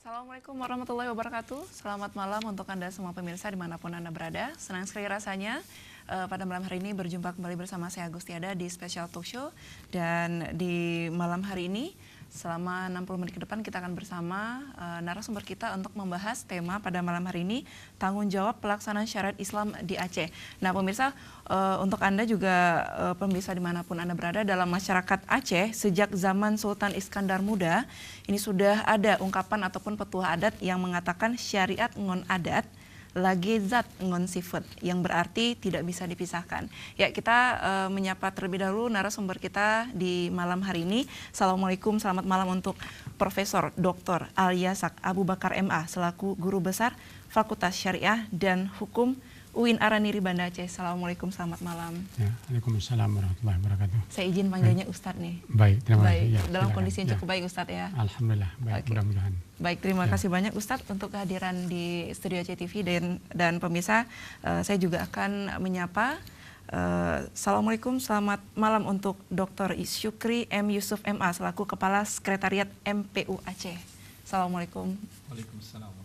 Assalamualaikum warahmatullahi wabarakatuh. Selamat malam untuk Anda semua pemirsa dimanapun Anda berada. Senang sekali rasanya pada malam hari ini berjumpa kembali bersama saya Agustiada di Special Talk Show. Dan di malam hari ini selama 60 menit ke depan kita akan bersama narasumber kita untuk membahas tema pada malam hari ini, tanggung jawab pelaksanaan syariat Islam di Aceh. Nah pemirsa, untuk Anda juga pemirsa dimanapun Anda berada, dalam masyarakat Aceh sejak zaman Sultan Iskandar Muda ini sudah ada ungkapan ataupun petuah adat yang mengatakan syariat ngon adat lagi zat ngon sifat, yang berarti tidak bisa dipisahkan. Ya, kita menyapa terlebih dahulu narasumber kita di malam hari ini. Assalamualaikum, selamat malam untuk Profesor Dr. Alyasak Abu Bakar MA selaku Guru Besar Fakultas Syariah dan Hukum UIN Araniri Banda Aceh. Assalamualaikum, selamat malam. Ya, Waalaikumsalam warahmatullahi wabarakatuh. Saya izin panggilnya Ustadz nih. Baik, terima kasih. Ya, dalam kondisi yang cukup baik Ustadz ya. Alhamdulillah, baik, mudah-mudahan. Baik, terima kasih banyak Ustadz untuk kehadiran di Studio CTV dan pemirsa. Saya juga akan menyapa. Assalamualaikum, selamat malam untuk Dr. Syukri M. Yusuf MA selaku Kepala Sekretariat MPU Aceh. Assalamualaikum. Waalaikumsalam.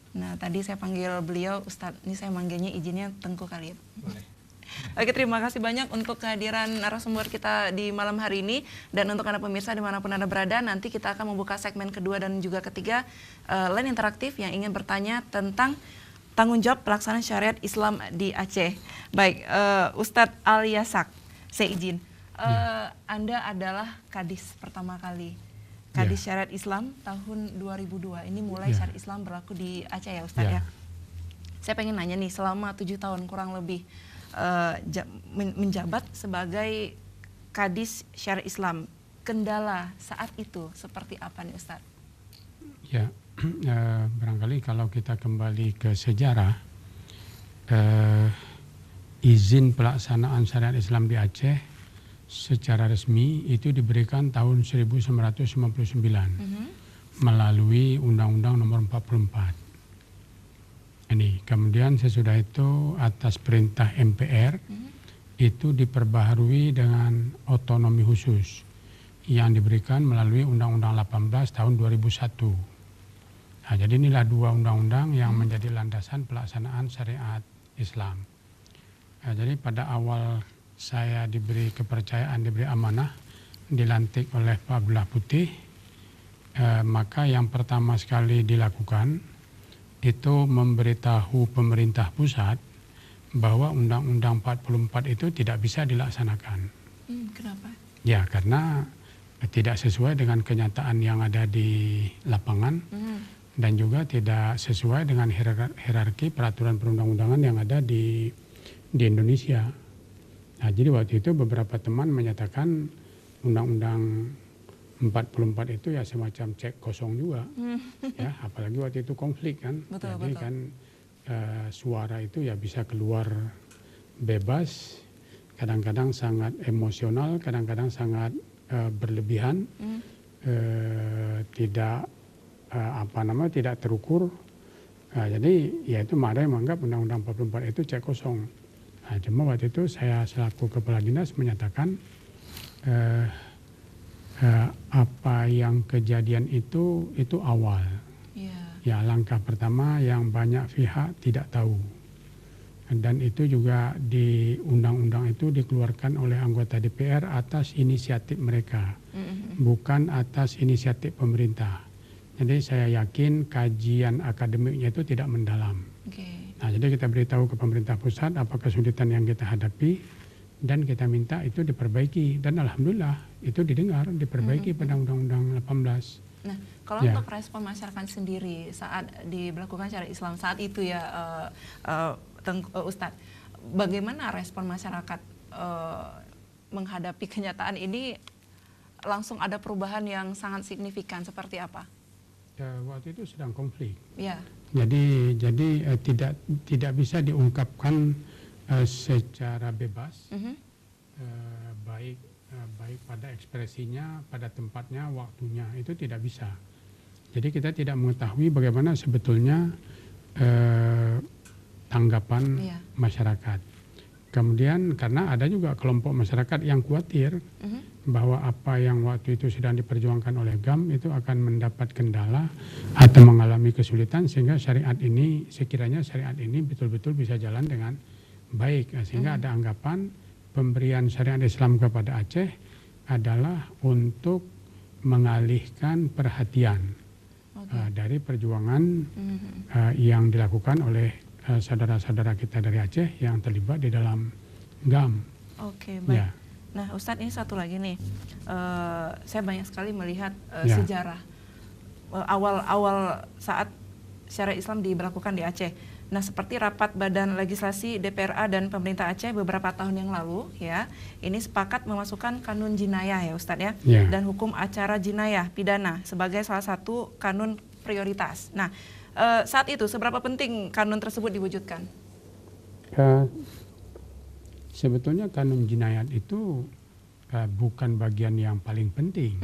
Nah, tadi saya panggil beliau Ustadz, ini saya manggilnya izinnya Tengku kali ya. Boleh. Oke, terima kasih banyak untuk kehadiran narasumber kita di malam hari ini. Dan untuk Anda pemirsa dimanapun Anda berada, nanti kita akan membuka segmen kedua dan juga ketiga, line interaktif yang ingin bertanya tentang tanggung jawab pelaksanaan syariat Islam di Aceh. Baik, Ustadz Alyasak, saya izin. Anda adalah kadis pertama kali. Kadis Syariat Islam tahun 2002. Ini mulai syariat Islam berlaku di Aceh ya Ustadz ya. Saya pengen nanya nih, selama 7 tahun kurang lebih menjabat sebagai Kadis Syariat Islam, kendala saat itu seperti apa nih Ustadz? Ya, barangkali kalau kita kembali ke sejarah, izin pelaksanaan syariat Islam di Aceh secara resmi itu diberikan tahun 1999 melalui Undang-Undang Nomor 44. Ini kemudian sesudah itu atas perintah MPR itu diperbaharui dengan otonomi khusus yang diberikan melalui Undang-Undang 18 tahun 2001. Nah, jadi inilah dua undang-undang yang menjadi landasan pelaksanaan syariat Islam. Nah, jadi pada awal saya diberi kepercayaan, diberi amanah, dilantik oleh Pak Abdullah Putih, maka yang pertama sekali dilakukan itu memberitahu pemerintah pusat bahwa Undang-Undang 44 itu tidak bisa dilaksanakan. Kenapa? Ya, karena tidak sesuai dengan kenyataan yang ada di lapangan dan juga tidak sesuai dengan hierarki peraturan perundang-undangan yang ada di Indonesia. Nah, jadi waktu itu beberapa teman menyatakan Undang-Undang 44 itu ya semacam cek kosong juga, ya, apalagi waktu itu konflik kan, jadi kan suara itu ya bisa keluar bebas, kadang-kadang sangat emosional, kadang-kadang sangat berlebihan, tidak tidak terukur. Jadi ya itu ada yang menganggap Undang-Undang 44 itu cek kosong. Nah, cuma waktu itu saya selaku kepala dinas menyatakan apa yang kejadian itu awal. Ya, langkah pertama yang banyak pihak tidak tahu. Dan itu juga di undang-undang itu dikeluarkan oleh anggota DPR atas inisiatif mereka, bukan atas inisiatif pemerintah. Jadi saya yakin kajian akademiknya itu tidak mendalam. Nah, jadi kita beritahu ke pemerintah pusat apa kesulitan yang kita hadapi dan kita minta itu diperbaiki, dan alhamdulillah itu didengar, diperbaiki pada Undang-Undang 18. Nah, kalau untuk respon masyarakat sendiri saat diberlakukan syariat Islam saat itu ya Ustadz, bagaimana respon masyarakat menghadapi kenyataan ini? Langsung ada perubahan yang sangat signifikan seperti apa? Waktu itu sedang konflik. Ya. Jadi tidak bisa diungkapkan secara bebas, baik pada ekspresinya, pada tempatnya, waktunya, itu tidak bisa. Jadi kita tidak mengetahui bagaimana sebetulnya tanggapan masyarakat. Kemudian karena ada juga kelompok masyarakat yang khawatir bahwa apa yang waktu itu sedang diperjuangkan oleh GAM itu akan mendapat kendala atau mengalami kesulitan, sehingga syariat ini, sekiranya syariat ini betul-betul bisa jalan dengan baik. Sehingga ada anggapan pemberian syariat Islam kepada Aceh adalah untuk mengalihkan perhatian dari perjuangan yang dilakukan oleh saudara-saudara kita dari Aceh yang terlibat di dalam GAM. Oke, baik. Ya. Nah, Ustadz, ini satu lagi nih, saya banyak sekali melihat Ya. sejarah awal saat syariat Islam diberlakukan di Aceh. Nah, seperti rapat Badan Legislasi DPRA dan pemerintah Aceh beberapa tahun yang lalu, ya, ini sepakat memasukkan kanun jinayah, ya Ustadz, ya, Ya. dan hukum acara jinayah pidana sebagai salah satu kanun prioritas. Nah, saat itu seberapa penting kanun tersebut diwujudkan? Sebetulnya kanun jinayat itu bukan bagian yang paling penting,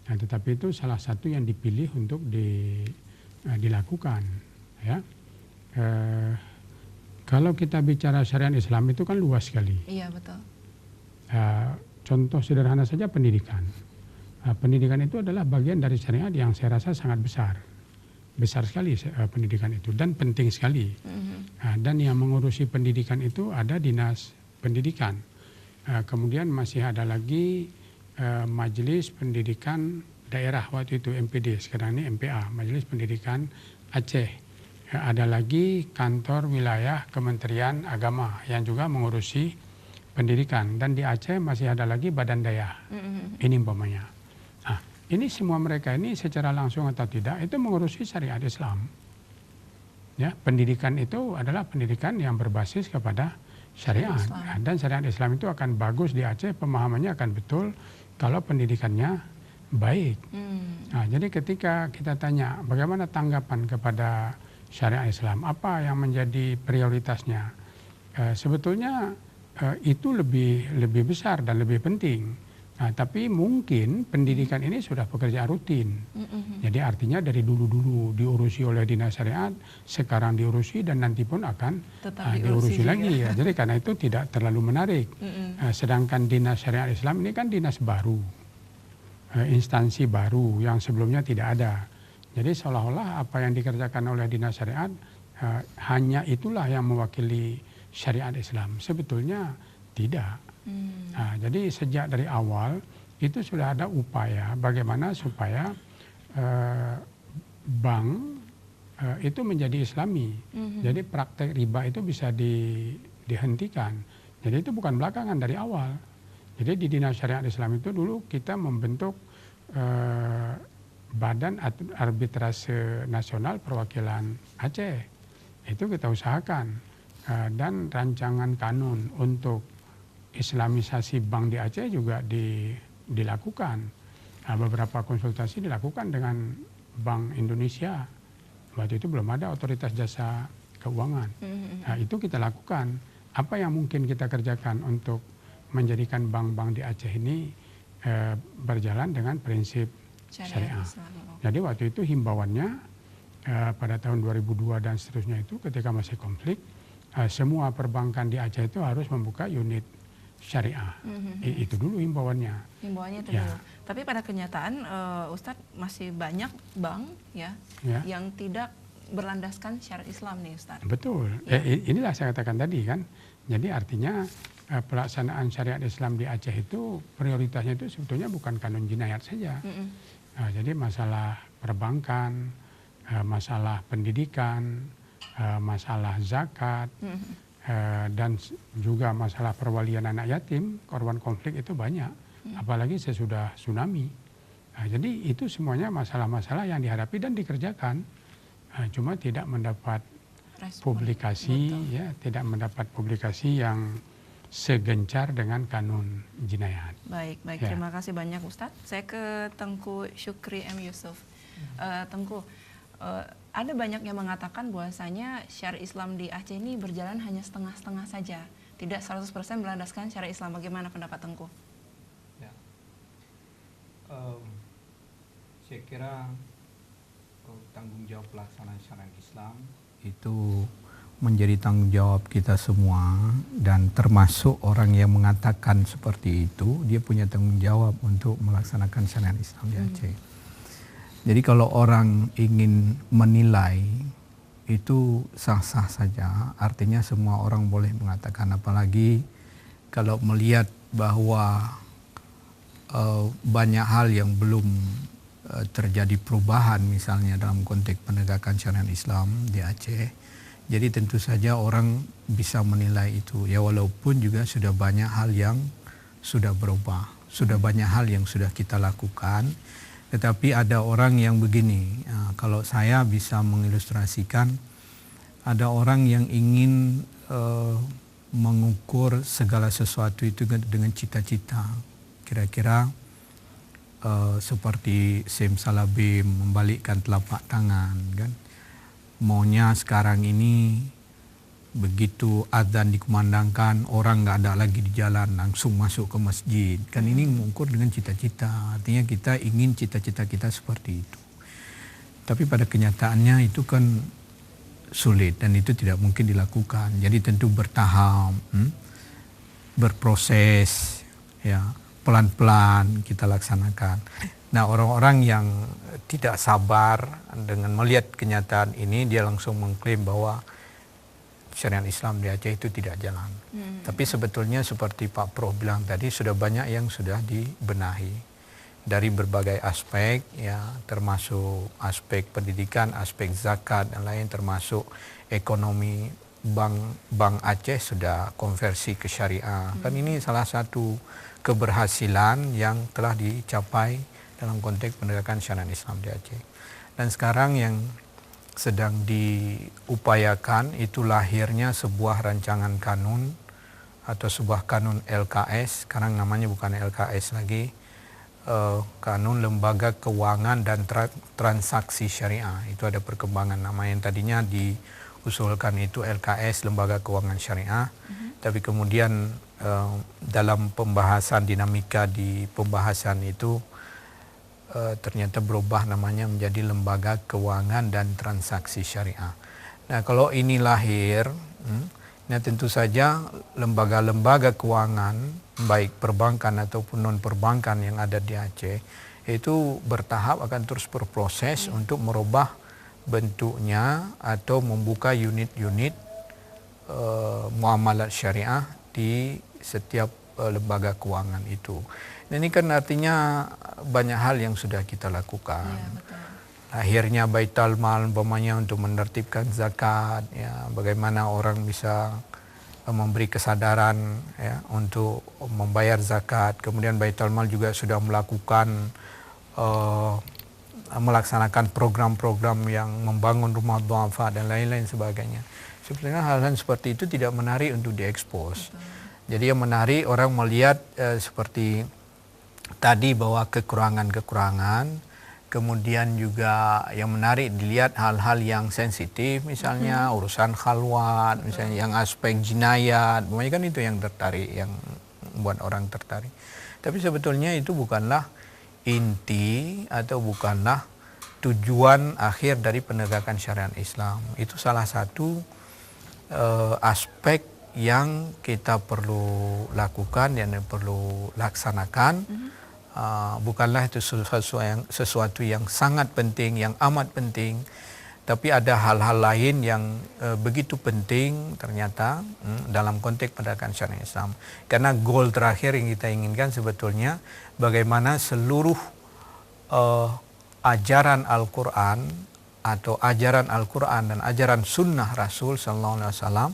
nah, tetapi itu salah satu yang dipilih untuk dilakukan. Ya, kalau kita bicara syariat Islam itu kan luas sekali. Iya, betul. Contoh sederhana saja pendidikan. Pendidikan itu adalah bagian dari syariat yang saya rasa sangat besar sekali pendidikan itu, dan penting sekali. Dan yang mengurusi pendidikan itu ada dinas pendidikan. Kemudian masih ada lagi Majelis Pendidikan Daerah, waktu itu MPD, sekarang ini MPA, Majelis Pendidikan Aceh. Ada lagi kantor wilayah Kementerian Agama yang juga mengurusi pendidikan, dan di Aceh masih ada lagi Badan Daya. Ini umpamanya. Nah, ini semua mereka ini secara langsung atau tidak itu mengurusi syariat Islam. Ya, pendidikan itu adalah pendidikan yang berbasis kepada syariat. Dan syariat Islam itu akan bagus di Aceh, pemahamannya akan betul kalau pendidikannya baik. Nah, jadi ketika kita tanya bagaimana tanggapan kepada syariat Islam, apa yang menjadi prioritasnya, sebetulnya itu lebih besar dan lebih penting. Nah, tapi mungkin pendidikan ini sudah pekerjaan rutin. Jadi artinya dari dulu-dulu diurusi oleh dinas syariat, sekarang diurusi dan nanti pun akan diurusi lagi. Ya. Jadi karena itu tidak terlalu menarik. Sedangkan dinas syariat Islam ini kan dinas baru, instansi baru yang sebelumnya tidak ada. Jadi seolah-olah apa yang dikerjakan oleh dinas syariat hanya itulah yang mewakili syariat Islam. Sebetulnya tidak. Nah, jadi sejak dari awal itu sudah ada upaya bagaimana supaya bank itu menjadi Islami. Jadi praktek riba itu bisa dihentikan. Jadi itu bukan belakangan, dari awal. Jadi di Dinas Syariat Islam itu dulu kita membentuk Badan Arbitrase Nasional Perwakilan Aceh. Itu kita usahakan. Dan rancangan kanun untuk Islamisasi bank di Aceh juga dilakukan. Nah, beberapa konsultasi dilakukan dengan Bank Indonesia. Waktu itu belum ada Otoritas Jasa Keuangan. Nah, itu kita lakukan. Apa yang mungkin kita kerjakan untuk menjadikan bank-bank di Aceh ini berjalan dengan prinsip syariah. Jadi waktu itu himbauannya pada tahun 2002 dan seterusnya itu ketika masih konflik, semua perbankan di Aceh itu harus membuka unit syariah. Itu dulu himbauannya. Himbauannya itu dulu. Tapi pada kenyataan Ustadz masih banyak bank yang tidak berlandaskan syariat Islam nih Ustadz. Betul. Inilah saya katakan tadi kan. Jadi artinya pelaksanaan syariat Islam di Aceh itu prioritasnya itu sebetulnya bukan kanun jinayat saja. Jadi masalah perbankan, masalah pendidikan, masalah zakat, dan juga masalah perwalian anak yatim, korban konflik itu banyak, apalagi sesudah tsunami. Jadi itu semuanya masalah-masalah yang dihadapi dan dikerjakan, cuma tidak mendapat publikasi, ya, tidak mendapat publikasi yang segencar dengan kanun jinayat. Baik, Ya. Terima kasih banyak Ustadz. Saya ke Tengku Syukri M. Yusuf. Tengku, ada banyak yang mengatakan bahwasanya syariat Islam di Aceh ini berjalan hanya setengah-setengah saja, tidak 100% berlandaskan syariat Islam. Bagaimana pendapat Tengku? Ya. Saya kira tanggung jawab pelaksanaan syariat Islam itu menjadi tanggung jawab kita semua, dan termasuk orang yang mengatakan seperti itu, dia punya tanggung jawab untuk melaksanakan syariat Islam di Aceh. Jadi kalau orang ingin menilai, itu sah-sah saja, artinya semua orang boleh mengatakan, apalagi kalau melihat bahwa banyak hal yang belum terjadi perubahan misalnya dalam konteks penegakan syariat Islam di Aceh. Jadi tentu saja orang bisa menilai itu, ya walaupun juga sudah banyak hal yang sudah berubah, sudah banyak hal yang sudah kita lakukan, tetapi ada orang yang begini, kalau saya bisa mengilustrasikan, ada orang yang ingin mengukur segala sesuatu itu dengan cita-cita, kira-kira seperti Simsalabim membalikkan telapak tangan, kan? Maunya sekarang ini begitu azan dikumandangkan, orang nggak ada lagi di jalan, langsung masuk ke masjid. Kan ini mengukur dengan cita-cita, artinya kita ingin cita-cita kita seperti itu. Tapi pada kenyataannya itu kan sulit dan itu tidak mungkin dilakukan. Jadi tentu bertahap, berproses, ya pelan-pelan kita laksanakan. Nah, orang-orang yang tidak sabar dengan melihat kenyataan ini, dia langsung mengklaim bahwa syariat Islam di Aceh itu tidak jalan. Tapi sebetulnya seperti Pak Prof bilang tadi, sudah banyak yang sudah dibenahi dari berbagai aspek, ya, termasuk aspek pendidikan, aspek zakat dan lain, termasuk ekonomi. Bank Aceh sudah konversi ke syariah. Kan ini salah satu keberhasilan yang telah dicapai dalam konteks penegakan syariat Islam di Aceh. Dan sekarang yang sedang diupayakan itu lahirnya sebuah rancangan kanun atau sebuah kanun LKS, sekarang namanya bukan LKS lagi, kanun Lembaga Keuangan dan Transaksi Syariah. Itu ada perkembangan, nama yang tadinya diusulkan itu LKS, Lembaga Keuangan Syariah, tapi kemudian dalam pembahasan, dinamika di pembahasan itu ternyata berubah namanya menjadi Lembaga Keuangan dan Transaksi Syariah. Nah, kalau ini lahir, nah tentu saja lembaga-lembaga keuangan, baik perbankan ataupun non-perbankan yang ada di Aceh, itu bertahap akan terus berproses untuk merubah bentuknya atau membuka unit-unit muamalat syariah di setiap lembaga keuangan itu. Nah, ini kan artinya banyak hal yang sudah kita lakukan. Ya, betul. Akhirnya Baitul Mal umpamanya untuk menertibkan zakat, ya, bagaimana orang bisa memberi kesadaran, ya, untuk membayar zakat. Kemudian Baitul Mal juga sudah melakukan melaksanakan program-program yang membangun rumah duafa dan lain-lain sebagainya. Sebenarnya hal-hal seperti itu tidak menarik untuk diekspos. Jadi yang menarik orang melihat seperti tadi bahwa kekurangan-kekurangan, kemudian juga yang menarik dilihat hal-hal yang sensitif, misalnya urusan khalwat, misalnya yang aspek jinayat, pokoknya kan itu yang tertarik, yang membuat orang tertarik. Tapi sebetulnya itu bukanlah inti atau bukanlah tujuan akhir dari penegakan syariat Islam. Itu salah satu aspek yang kita perlu lakukan dan perlu laksanakan. Bukanlah itu sesuatu yang sangat penting, yang amat penting, tapi ada hal-hal lain yang begitu penting ternyata dalam konteks penegakan syariat Islam. Karena goal terakhir yang kita inginkan sebetulnya bagaimana seluruh ajaran Al-Quran atau ajaran Al-Quran dan ajaran Sunnah Rasul Sallallahu Alaihi Wasallam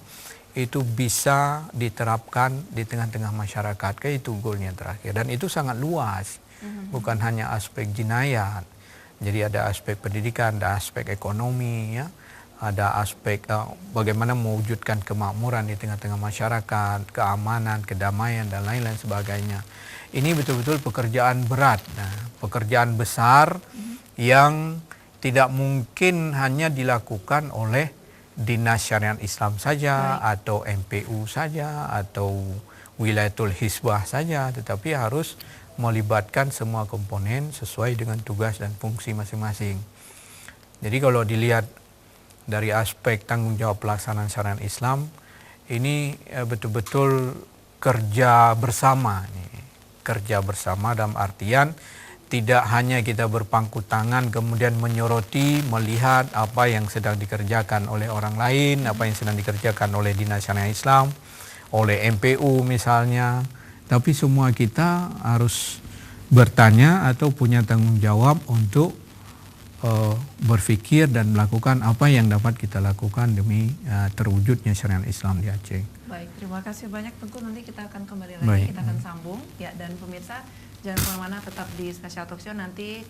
itu bisa diterapkan di tengah-tengah masyarakat. Kayak itu goalnya terakhir, dan itu sangat luas, bukan hanya aspek jinayat. Jadi ada aspek pendidikan, ada aspek ekonomi, ya, ada aspek bagaimana mewujudkan kemakmuran di tengah-tengah masyarakat, keamanan, kedamaian dan lain-lain sebagainya. Ini betul-betul pekerjaan berat, pekerjaan besar yang tidak mungkin hanya dilakukan oleh Dinas Syariat Islam saja, atau MPU saja, atau Wilayatul Hizbah saja, tetapi harus melibatkan semua komponen sesuai dengan tugas dan fungsi masing-masing. Jadi kalau dilihat dari aspek tanggung jawab pelaksanaan syariat Islam, ini betul-betul kerja bersama nih. Kerja bersama dalam artian tidak hanya kita berpangku tangan kemudian menyoroti, melihat apa yang sedang dikerjakan oleh orang lain, apa yang sedang dikerjakan oleh Dinas Syariah Islam, oleh MPU misalnya, tapi semua kita harus bertanya atau punya tanggung jawab untuk berpikir dan melakukan apa yang dapat kita lakukan demi terwujudnya syariat Islam di Aceh. Baik, terima kasih banyak. Tentu nanti kita akan kembali lagi, Baik. kita akan sambung. Ya, dan pemirsa jangan kemana-mana, tetap di Special Talk Show. Nanti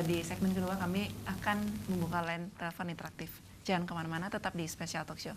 di segmen kedua kami akan membuka line telepon interaktif. Jangan kemana-mana, tetap di Special Talk Show.